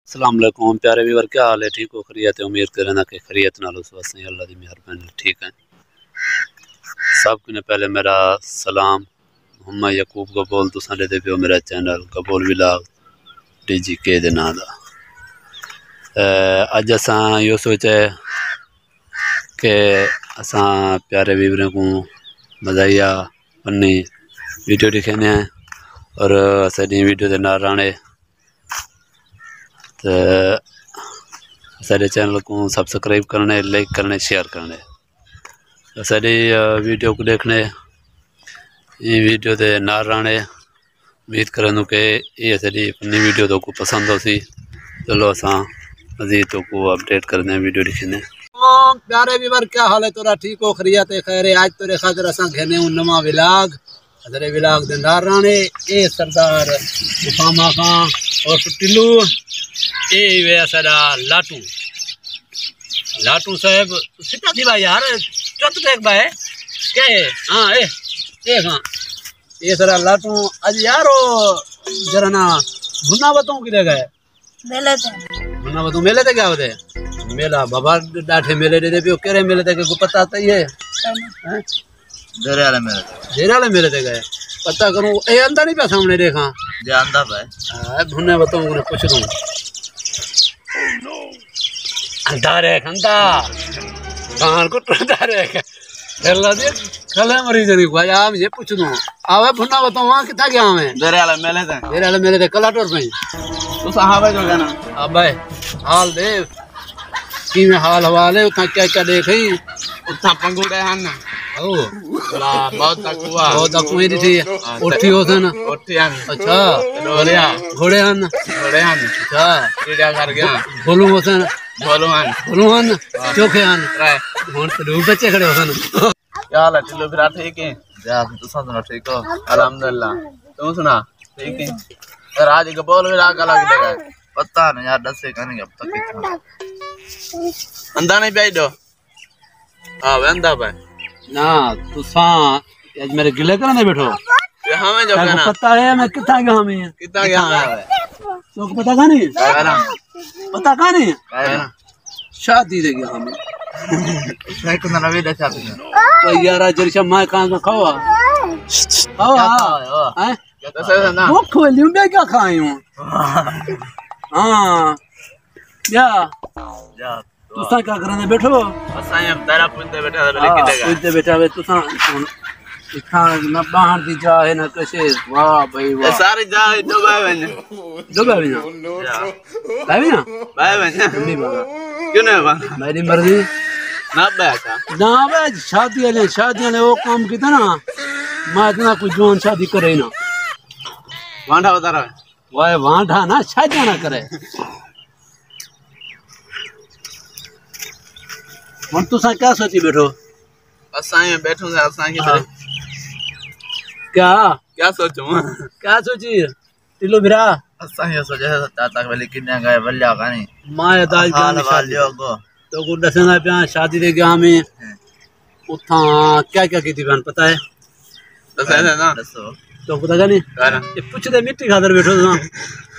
अस्सलाम वालेकुम प्यारे व्यूअर, क्या हाल है? ठीक हो? खैरियत है? उम्मीद करें ना कि खैरियत नाल उस वक्त अल्लाह दी मेहरबानी ठीक है। सब ने पहले मेरा सलाम। मोहम्मद यकूब गबोल तुसां दे पियो मेरा चैनल गबोल व्लॉग DGK दे नाम दा। अज असां यो सोचे कि असां प्यारे व्यूअरों को मज़ाहिया फनी वीडियो दिखाने हैं और असां वीडियो दे नाल राणे तो सारे चैनल को सब्सक्राइब करने, लाइक करने, शेयर करने, सारी वीडियो को देखने, ये वीडियो दे नाल रहने। उम्मीद करूँ कि ये सारी अपनी वीडियो तो को पसंद हो सी। चलो असा मजीद तो को अपडेट करने वीडियो दिखने। प्यारे व्यूअर, क्या हाल है? तोरा ठीक हो? खैरियत है? खैर आज तोरे खातिर असा घेने नवा व्लॉग अदरे व्लॉग दे नाल रहने। ए सरदार उसामा खान और टिल्लू, ए वे सारा लाटू साहब सिटा थी भाई यार चुप देख भाई क्या है? हाँ ए हाँ ये सारा लाटू आज यारो जरा ना भुना बताऊं कि गए मेले थे भुना बताऊं मेले थे क्या होते मेला बाबा डाठे मेले दे पियो केरे मेले थे को पता आता ही है देरे वाले मेले थे गए पता करूं ए अंदर नहीं पे सामने देखा जे आंदा भाई भुना बताऊं ने पूछ दूं अंधारे खंदा कान को अंधारे खेला दे खले मरीज नहीं भाई आप ये पूछ दूं आवे भुना बताऊं वहां कितना गया मैं देरे वाले मेले थे कलाटोर पे तो साहब जो गाना अब हाल दे की में हाल हवाले उतना क्या क्या देखई उठा पंगुड़े हन ओ ला बहुत तकुआ ही थी उठी होसन उठी हन अच्छा घोड़े हन अच्छा चिड़िया घर गया भोलू होसन बोलो हन चोखे हन हुन तो रूप बच्चे खड़े होसन क्या हाल है? टिल्लू फिर ठीक है जा तू सुना ठीक हो? अल्हम्दुलिल्लाह तुम सुना ठीक है यार आज के बोल में आग लग देगा पता नहीं यार दस से करेंगे अब तक कितना अंदा नहीं बैठ दो हां वंदा भाई ना तू सा आज मेरे गिले करने बैठो यहाँ में जो गाना पता है मैं कितना गया हमें कितना गया है तो पता का नहीं पता का नहीं शादी दे गया हमें मैं को ना वे देखा तो यार जरशा मैं कहां का खावा हैं कैसे ना वो खोलियो मैं क्या खाई हूं हां या तू सा क्या करने बैठो असाई अब तेरा पुंते बैठा है लेके देगा पुंते बैठा है तू सा इतना ना बाहर दी जा है ना कैसे वाह भाई वाह सारे जा दो भाई बहन भाई ना क्यों नहीं बा मेरी मर्जी ना बैठा ना भाई शादी वाले वो काम किया ना मैं इतना कुछ जवान शादी करे ना वांडा बता रहा है वाह वांडा ना शादी ना करे हम तू सा क्या सोची बैठो असाई में बैठूंगा असाई की क्या सोचूं क्या सोची टिल्लू बिरा असाई सोचे ताता वाली किन्ने गए बल्ला कानी मां दाल हाल वालियो को तो को दसना पे शादी दे गया हमें उठा क्या क्या की थी बहन पता है दसे ना दसो तो पता का नहीं ये पूछ दे मिट्टी खादर बैठो ना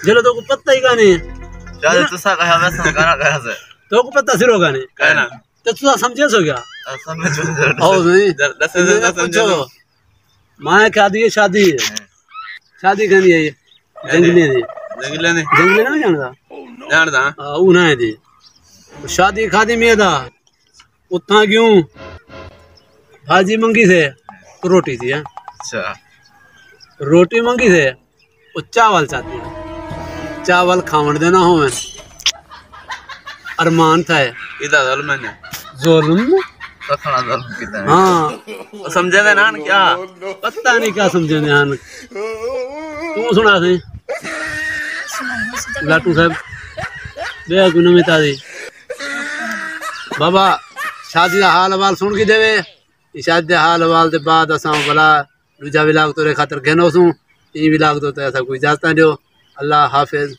जलो तो को पता ही का नहीं शादी तो सा कहा वैसा गाना कहा से तो को पता सिरो का नहीं कहना तो तू समझे सो क्या समझ ओ नहीं दसे समझो मां क्या दी शादी शादी करनी है जंगली ने नहीं जानता ऊ ना है दी शादी खादी में था उतना क्यों भाजी मंगी से तो रोटी थी अच्छा रोटी मंगी से वो चावल चाहती है चावल खावन देना हो मैं अरमान था इधर जुल्म है जुल्म रखना जुल्म कितना हाँ समझे ना नान क्या पता नहीं क्या समझे नान तू सुना सही लाटू साहब बे गुनमिता दी बाबा शादी का हाल हवाल सुन के देवे शादी का हाल हवाल के बाद असा भला दूजा व्लॉग तोरे खातर घेनो सू ई व्लॉग तो ऐसा कोई इजाजत ना दो। अल्लाह हाफिज।